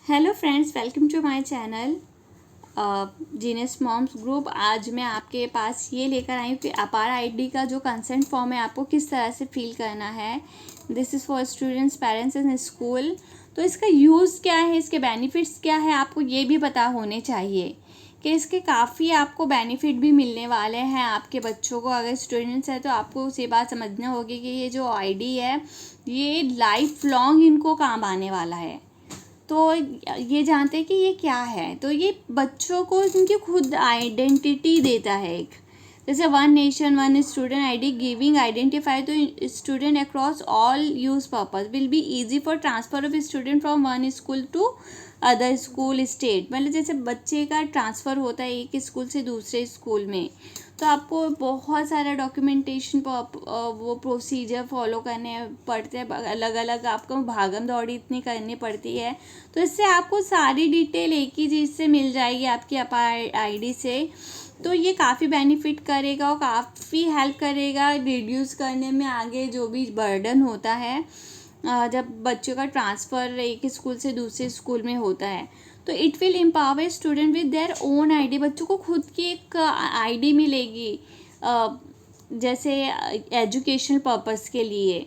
Hello friends, welcome to my channel genius moms group. आज मैं आपके पास ये लेकर आई हूँ कि अपार आईडी का जो कंसेंट फॉर्म है आपको किस तरह से फिल करना है। This is for students, parents in school. तो इसका यूज़ क्या है, इसके बेनिफिट्स क्या है, आपको ये भी पता होने चाहिए कि इसके काफ़ी आपको बेनिफिट भी मिलने वाले हैं आपके बच्चों को। अगर स्टूडेंट्स हैं तो आपको ये बात समझना होगी कि ये जो आईडी है ये लाइफ लॉन्ग इनको काम आने वाला है। तो ये जानते हैं कि ये क्या है। तो ये बच्चों को इनकी खुद आइडेंटिटी देता है एक, जैसे one nation one student ID giving identify to student across all use purpose will be easy for transfer of student from one school to other school state. मतलब जैसे बच्चे का ट्रांसफ़र होता है एक स्कूल से दूसरे स्कूल में, तो आपको बहुत सारा डॉक्यूमेंटेशन वो प्रोसीजर फॉलो करने पड़ते हैं, अलग अलग आपको भागम दौड़ी इतनी करनी पड़ती है। तो इससे आपको सारी डिटेल एक ही चीज़ से मिल जाएगी आपकी अपार आईडी से। तो ये काफ़ी बेनिफिट करेगा और काफ़ी हेल्प करेगा रिड्यूस करने में आगे जो भी बर्डन होता है जब बच्चों का ट्रांसफ़र एक स्कूल से दूसरे स्कूल में होता है। तो it will empower student with their own ID. बच्चों को खुद की एक आईडी मिलेगी जैसे एजुकेशनल पर्पस के लिए।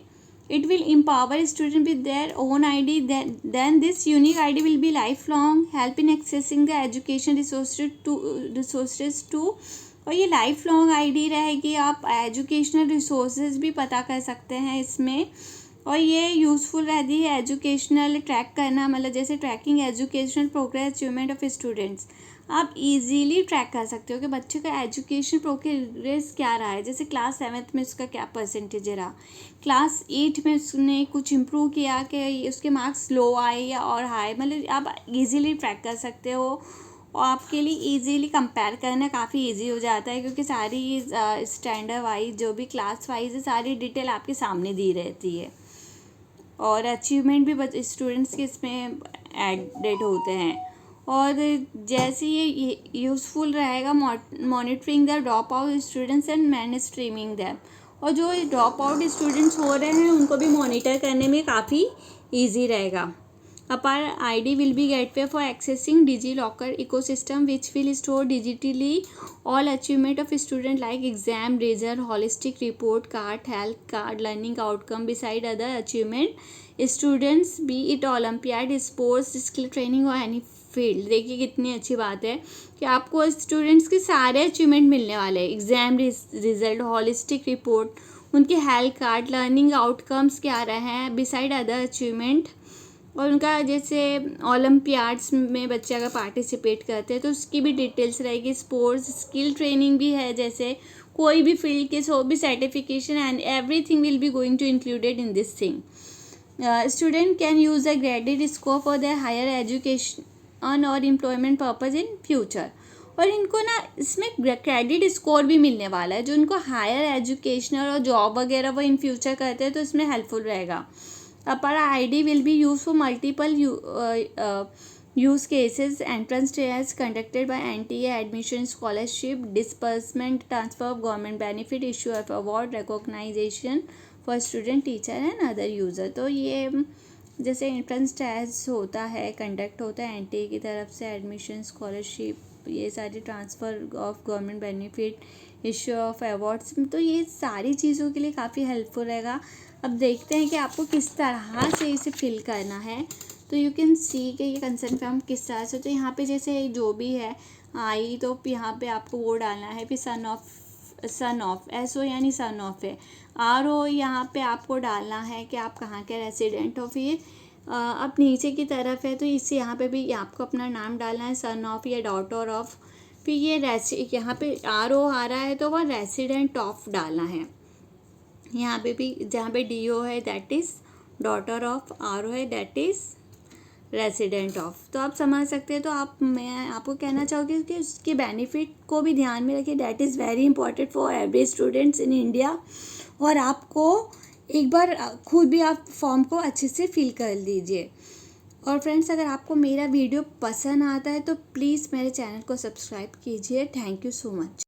It will empower student with their own ID, then this unique ID will be lifelong help in accessing the education resources to। और ये लाइफ लॉन्ग आईडी रहेगी, आप एजुकेशनल रिसोर्सेज भी पता कर सकते हैं इसमें। और ये यूज़फुल रहती है एजुकेशनल ट्रैक करना, मतलब जैसे tracking educational progress achievement of students. आप इजीली ट्रैक कर सकते हो कि बच्चे का एजुकेशन प्रोग्रेस क्या रहा है। जैसे क्लास 7th में उसका क्या परसेंटेज रहा, क्लास 8 में उसने कुछ इम्प्रूव किया कि उसके मार्क्स लो आए या और हाई, मतलब आप इजीली ट्रैक कर सकते हो। और आपके लिए इजीली कंपेयर करना काफ़ी इजी हो जाता है क्योंकि सारी स्टैंडर्ड वाइज जो भी क्लास वाइज है सारी डिटेल आपके सामने दी रहती है। और अचीवमेंट भी स्टूडेंट्स के इसमें एडेड होते हैं। और जैसे ये यूज़फुल रहेगा monitoring the drop out students and man streaming them. और जो ड्रॉप आउट स्टूडेंट्स हो रहे हैं उनको भी मॉनिटर करने में काफ़ी ईजी रहेगा। APAAR ID will be gateway for accessing DigiLocker ecosystem which will store digitally all achievement of student like exam result, holistic report card, health card, learning outcome beside other achievement students be it olympiad, sports, skill training और any field. देखिए कितनी अच्छी बात है कि आपको students के सारे अचीवमेंट मिलने वाले हैं, एग्जाम रिजल्ट, होलिस्टिक रिपोर्ट, उनके हेल्थ कार्ड, लर्निंग आउटकम्स क्या रहे हैं बिसाइड अदर अचीवमेंट। और उनका जैसे ओलंपियाड्स में बच्चे अगर पार्टिसिपेट करते हैं तो उसकी भी डिटेल्स रहेगी। स्पोर्ट्स, स्किल ट्रेनिंग भी है, जैसे कोई भी फील्ड के सो भी certification and everything will be going to included in this thing. Student can use the graded score for their higher education और एम्प्लॉयमेंट पर्पज इन फ्यूचर। और इनको ना इसमें क्रेडिट स्कोर भी मिलने वाला है जो उनको हायर एजुकेशनल और जॉब वगैरह वो इन फ्यूचर करते हैं तो इसमें हेल्पफुल रहेगा। APAAR ID will be use for multiple use cases, entrance test conducted by NTA, admission, scholarship, disbursement, transfer of government benefit, issue of award, recognisation for student, teacher and other user. तो ये जैसे entrance test होता है, conduct होता है NTA की तरफ से, एडमिशन, स्कॉलरशिप, ये सारी transfer of government benefit, issue of awards, तो ये सारी चीज़ों के लिए काफ़ी हेल्पफुल रहेगा। अब देखते हैं कि आपको किस तरह से इसे फिल करना है। तो यू कैन सी कि ये कंसेंट फॉर्म किस तरह से। तो यहाँ पे जैसे जो भी है आई, तो यहाँ पे आपको वो डालना है, फिर सन ऑफ SO यानी सन ऑफ है, RO यहाँ पे आपको डालना है कि आप कहाँ के रेसिडेंट हो। फिर अब नीचे की तरफ है तो इससे यहाँ पे भी आपको अपना नाम डालना है, सन ऑफ या डॉटर ऑफ। फिर ये यहाँ पे RO आ रहा है तो वह रेसिडेंट ऑफ डालना है। यहाँ पे भी जहाँ पे DO है that is daughter of, RO है दैट इज़ रेसिडेंट ऑफ। तो आप समझ सकते हैं। तो मैं आपको कहना चाहूँगी कि उसके बेनिफिट को भी ध्यान में रखिए, that is very important for every students in India. और आपको एक बार खुद भी आप फॉर्म को अच्छे से फिल कर लीजिए। और फ्रेंड्स, अगर आपको मेरा वीडियो पसंद आता है तो प्लीज़ मेरे चैनल को सब्सक्राइब कीजिए। Thank you so much.